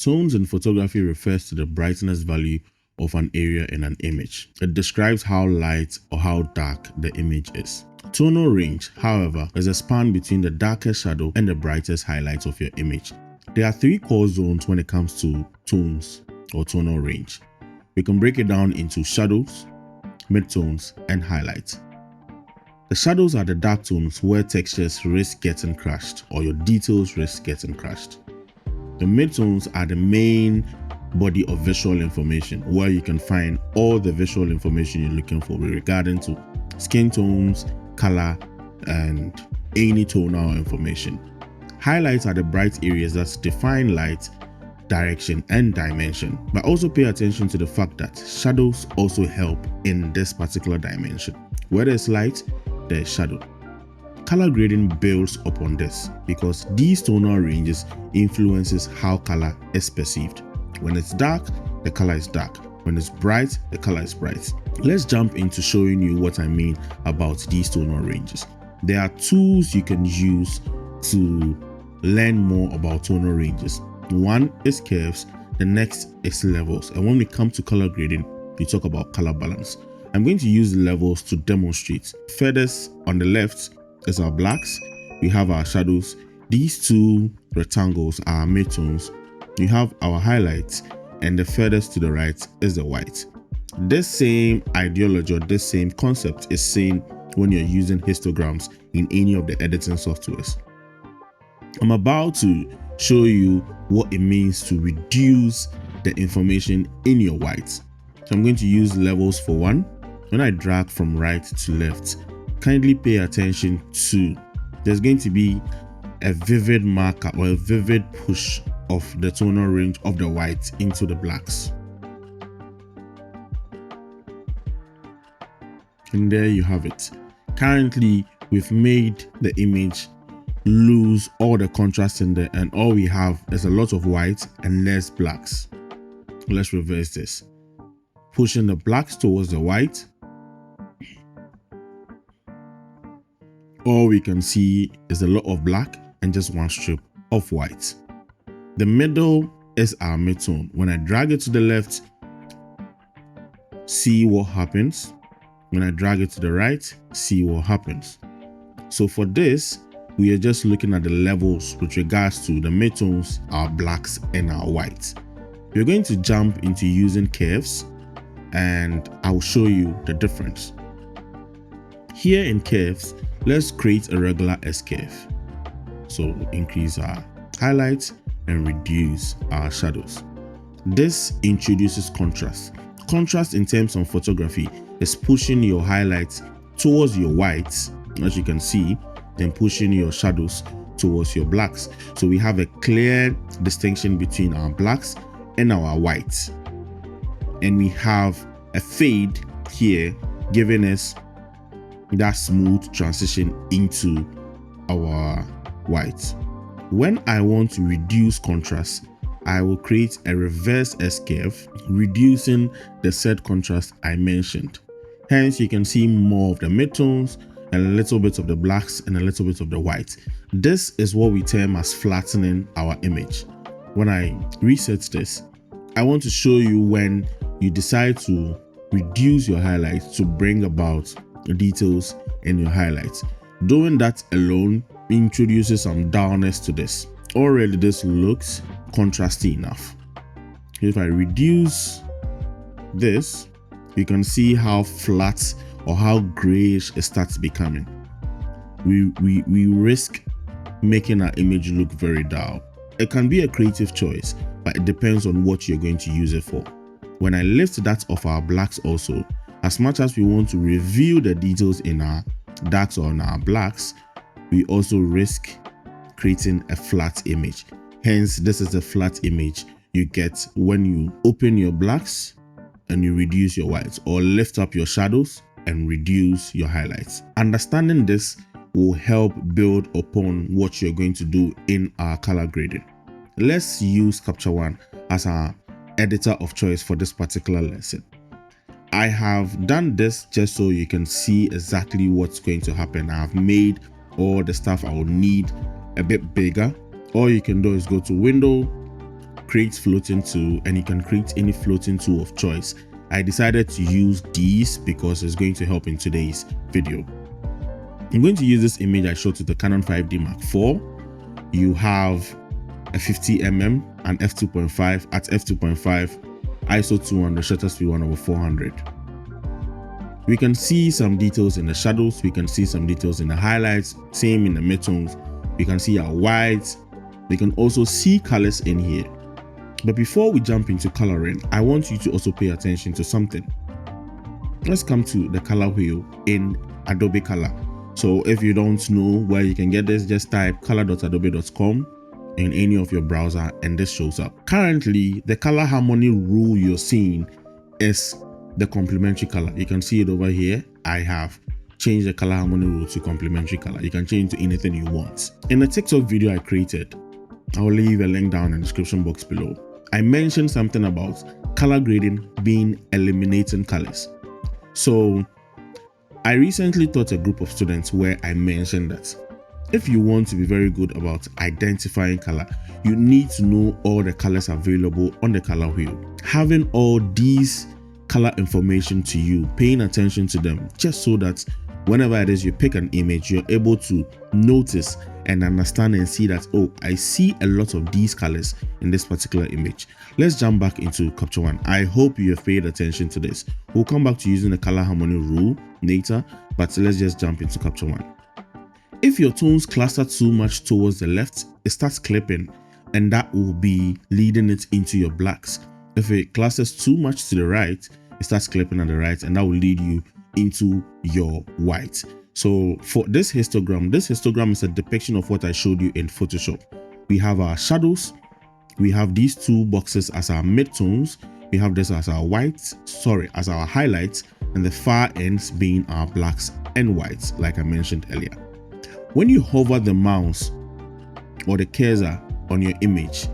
Tones in photography refers to the brightness value of an area in an image. It describes how light or how dark the image is. Tonal range, however, is a span between the darkest shadow and the brightest highlights of your image. There are three core zones when it comes to tones or tonal range. We can break it down into shadows, midtones, and highlights. The shadows are the dark tones where textures risk getting crushed or your details risk getting crushed. The midtones are the main body of visual information where you can find all the visual information you're looking for regarding to skin tones, color, and any tonal information. Highlights are the bright areas that define light, direction, and dimension, but also pay attention to the fact that shadows also help in this particular dimension. Where there's light, there's shadow. Color grading builds upon this because these tonal ranges influences how color is perceived. When it's dark, the color is dark. When it's bright, the color is bright. Let's jump into showing you what I mean about these tonal ranges. There are tools you can use to learn more about tonal ranges. One is curves, the next is levels. And when we come to color grading, we talk about color balance. I'm going to use levels to demonstrate. Furthest on the left is our blacks. We have our shadows. These two rectangles are midtones. You have our highlights, and the furthest to the right is the white. This same ideology or this same concept is seen when you're using histograms in any of the editing softwares. I'm about to show you what it means to reduce the information in your whites. So I'm going to use levels for one. When I drag from right to left, kindly pay attention to there's going to be a vivid marker or a vivid push of the tonal range of the whites into the blacks. And there you have it. Currently, we've made the image lose all the contrast in there, and all we have is a lot of whites and less blacks. Let's reverse this. Pushing the blacks towards the white. All we can see is a lot of black and just one strip of white. The middle is our midtone. When I drag it to the left, see what happens. When I drag it to the right, see what happens. So for this, we are just looking at the levels with regards to the midtones, our blacks, and our whites. We're going to jump into using curves, and I'll show you the difference. Here in curves, let's create a regular S curve. So increase our highlights and reduce our shadows. This introduces contrast. Contrast in terms of photography is pushing your highlights towards your whites, as you can see, then pushing your shadows towards your blacks. So we have a clear distinction between our blacks and our whites. And we have a fade here, giving us that smooth transition into our whites. When I want to reduce contrast, I will create a reverse S curve, reducing the said contrast I mentioned. Hence, you can see more of the midtones and a little bit of the blacks and a little bit of the whites. This is what we term as flattening our image. When I reset this, I want to show you when you decide to reduce your highlights to bring about details in your highlights. Doing that alone introduces some dullness to this. Already this looks contrasty enough. If I reduce this, you can see how flat or how grayish it starts becoming. We risk making our image look very dull. It can be a creative choice, but it depends on what you're going to use it for. When I lift that of our blacks also, as much as we want to reveal the details in our darks or in our blacks, we also risk creating a flat image. Hence, this is a flat image you get when you open your blacks and you reduce your whites, or lift up your shadows and reduce your highlights. Understanding this will help build upon what you're going to do in our color grading. Let's use Capture One as our editor of choice for this particular lesson. I have done this just so you can see exactly what's going to happen. I've made all the stuff I will need a bit bigger. All you can do is go to Window, create floating tool, and you can create any floating tool of choice. I decided to use these because it's going to help in today's video. I'm going to use this image I shot with the Canon 5D Mark IV. You have a 50mm and f2.5. At f2.5, ISO 200, shutter speed 1/400. We can see some details in the shadows. We can see some details in the highlights. Same in the midtones. We can see our whites. We can also see colors in here. But before we jump into coloring, I want you to also pay attention to something. Let's come to the color wheel in Adobe Color. So if you don't know where you can get this, just type color.adobe.com in any of your browser and this shows up. Currently, the color harmony rule you're seeing is the complementary color. You can see it over here. I have changed the color harmony rule to complementary color. You can change to anything you want. In the TikTok video I created, I'll leave a link down in the description box below. I mentioned something about color grading being eliminating colors. So I recently taught a group of students where I mentioned that if you want to be very good about identifying color, you need to know all the colors available on the color wheel. Having all these color information to you, paying attention to them, just so that whenever it is you pick an image, you're able to notice and understand and see that, oh, I see a lot of these colors in this particular image. Let's jump back into Capture One. I hope you have paid attention to this. We'll come back to using the color harmony rule later, but let's just jump into Capture One. If your tones cluster too much towards the left, it starts clipping, and that will be leading it into your blacks. If it clusters too much to the right, it starts clipping at the right, and that will lead you into your white. So for this histogram is a depiction of what I showed you in Photoshop. We have our shadows, we have these two boxes as our midtones, we have this as our whites, as our highlights, and the far ends being our blacks and whites, like I mentioned earlier. When you hover the mouse or the cursor on your image,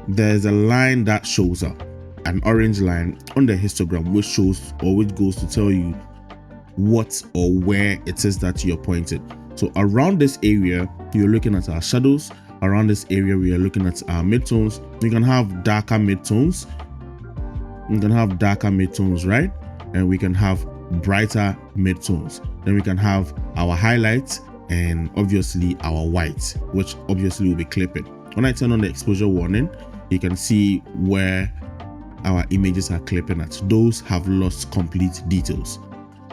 there's a line that shows up, an orange line on the histogram, which shows or which goes to tell you what or where it is that you're pointed. So around this area, you're looking at our shadows. Around this area, we are looking at our midtones. You can have darker midtones. You can have darker midtones, right? And we can have brighter midtones. Then we can have our highlights and obviously our whites, which obviously will be clipping. When I turn on the exposure warning, you can see where our images are clipping at. Those have lost complete details.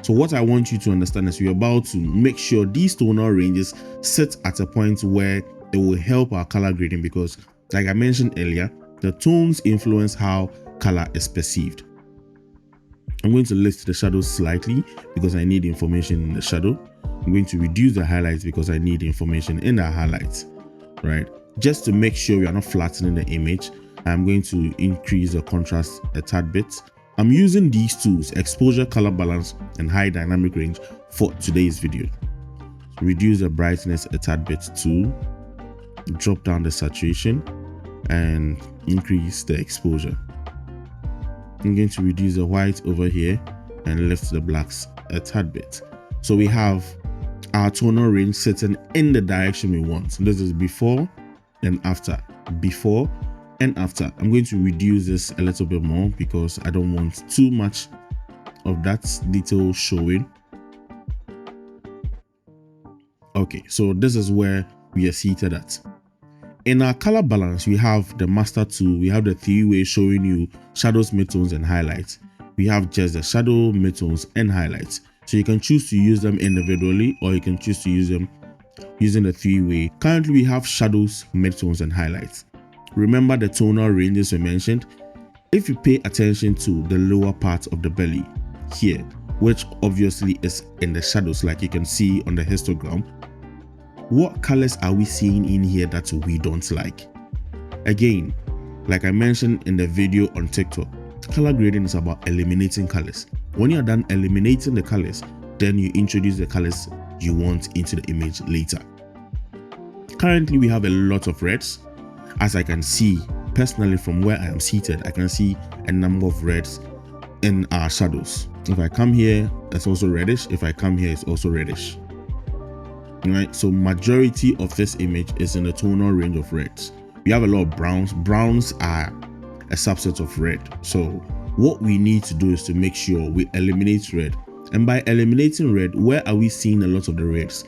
So what I want you to understand is we're about to make sure these tonal ranges sit at a point where it will help our color grading, because like I mentioned earlier, the tones influence how color is perceived. I'm going to lift the shadows slightly because I need information in the shadow. I'm going to reduce the highlights because I need information in the highlights, right? Just to make sure we are not flattening the image, I'm going to increase the contrast a tad bit. I'm using these tools, exposure, color balance, and high dynamic range, for today's video. Reduce the brightness a tad bit too, drop down the saturation, and increase the exposure. I'm going to reduce the white over here and lift the blacks a tad bit. So we have our tonal range sitting in the direction we want. So this is before and after. Before and after. I'm going to reduce this a little bit more because I don't want too much of that detail showing. Okay, so this is where we are seated at. In our color balance, we have the master tool. We have the three-way showing you shadows, midtones, and highlights. We have just the shadow, midtones, and highlights. So you can choose to use them individually, or you can choose to use them using the three-way. Currently, we have shadows, midtones, and highlights. Remember the tonal ranges we mentioned? If you pay attention to the lower part of the belly here, which obviously is in the shadows, like you can see on the histogram, what colors are we seeing in here that we don't like? Again, like I mentioned in the video on TikTok, color grading is about eliminating colors. When you're done eliminating the colors, then you introduce the colors you want into the image later. Currently, we have a lot of reds. As I can see, personally from where I am seated, I can see a number of reds in our shadows. If I come here, it's also reddish. If I come here, it's also reddish. Right, so majority of this image is in the tonal range of reds. we have a lot of browns. Browns are a subset of red. So what we need to do is to make sure we eliminate red. And by eliminating red, where are we seeing a lot of the reds?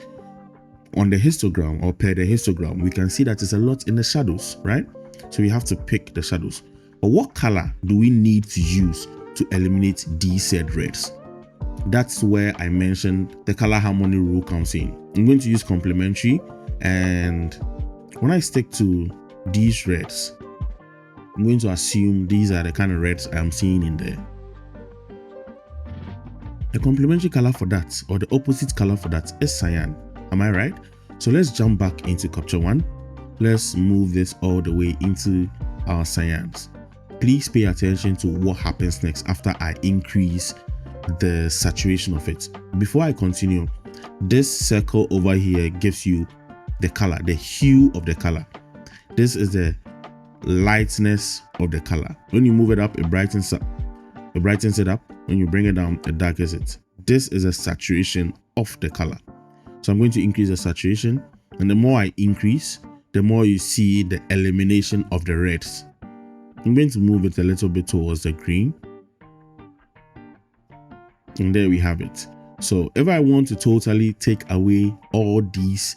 On the histogram, or per the histogram, we can see that it's a lot in the shadows, right? So we have to pick the shadows. But what color do we need to use to eliminate these said reds? That's where I mentioned the color harmony rule comes in. I'm going to use complementary, and when I stick to these reds, I'm going to assume these are the kind of reds I'm seeing in there. The complementary color for that, or the opposite color for that, is cyan. Am I right? So let's jump back into Capture One. Let's move this all the way into our cyans. Please pay attention to what happens next after I increase the saturation of it. Before I continue, this circle over here gives you the color, the hue of the color. This is the lightness of the color. When you move it up, it brightens up. It brightens it up. When you bring it down, it darkens it. This is a saturation of the color. So I'm going to increase the saturation, and the more I increase, the more you see the elimination of the reds. I'm going to move it a little bit towards the green, and there we have it. So if I want to totally take away all these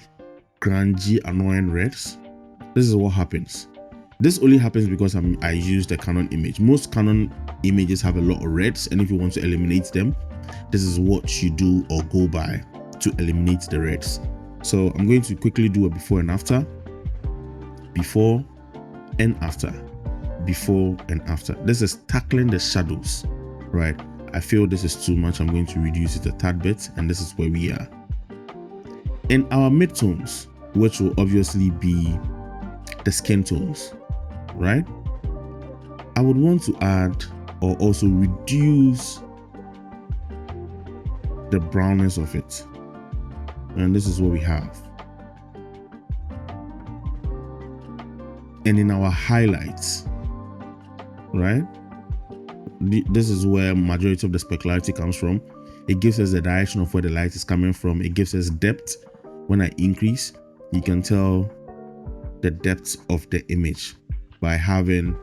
grungy, annoying reds, this is what happens. This only happens because I used the Canon image. Most Canon images have a lot of reds, and if you want to eliminate them, this is what you do or go by to eliminate the reds. So I'm going to quickly do a before and after, before and after, before and after. This is tackling the shadows, right? I feel this is too much. I'm going to reduce it a tad bit, and this is where we are. In our midtones, which will obviously be the skin tones, right? I would want to add or also reduce the brownness of it. And this is what we have. And in our highlights, right? This is where majority of the specularity comes from. It gives us the direction of where the light is coming from. It gives us depth. When I increase, you can tell the depth of the image by having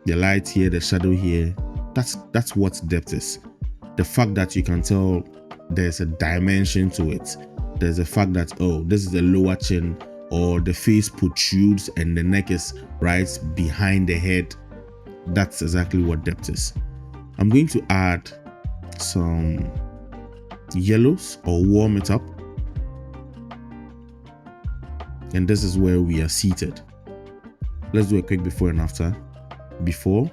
the light here, the shadow here. That's what depth is. The fact that you can tell there's a dimension to it. There's a fact that, oh, this is the lower chin, or the face protrudes and the neck is right behind the head. That's exactly what depth is. I'm going to add some yellows or warm it up. And this is where we are seated. Let's do a quick before and after. Before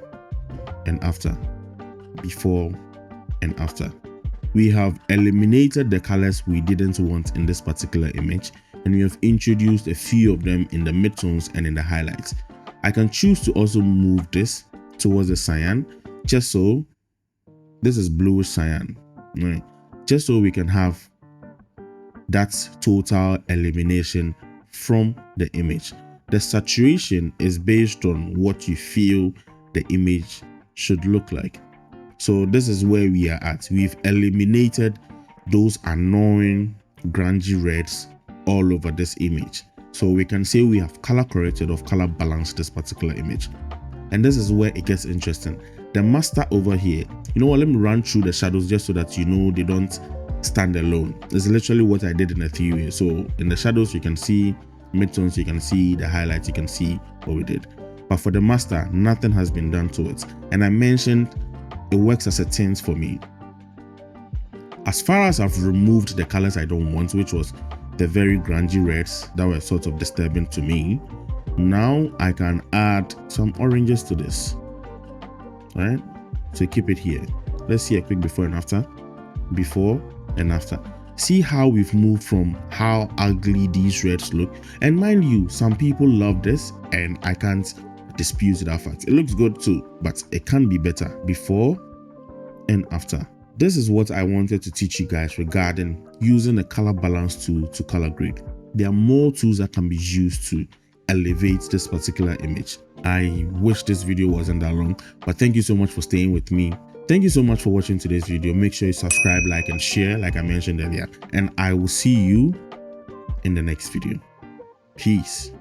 and after. Before and after. We have eliminated the colors we didn't want in this particular image, and we have introduced a few of them in the midtones and in the highlights. I can choose to also move this towards the cyan, just so this is bluish cyan, right? Just so we can have that total elimination from the image. The saturation is based on what you feel the image should look like. So this is where we are at. We've eliminated those annoying grungy reds all over this image. So we can say we have color corrected or color balanced this particular image. And this is where it gets interesting. The master over here, you know what, let me run through the shadows just so that you know they don't stand alone. It's literally what I did in the theory. So in the shadows, you can see midtones, you can see the highlights, you can see what we did. But for the master, nothing has been done to it. And I mentioned it works as a tint for me. As far as I've removed the colors I don't want, which was the very grungy reds that were sort of disturbing to me, now I can add some oranges to this, right? So keep it here. Let's see a quick before and after. Before and after. See how we've moved from how ugly these reds look. And mind you, some people love this, and I can't dispute that fact. It looks good too, but it can be better. Before and after. This is what I wanted to teach you guys regarding using a color balance tool to color grade. There are more tools that can be used to elevate this particular image. I wish this video wasn't that long, but thank you so much for staying with me. Thank you so much for watching today's video. Make sure you subscribe, like, and share like I mentioned earlier. And I will see you in the next video. Peace.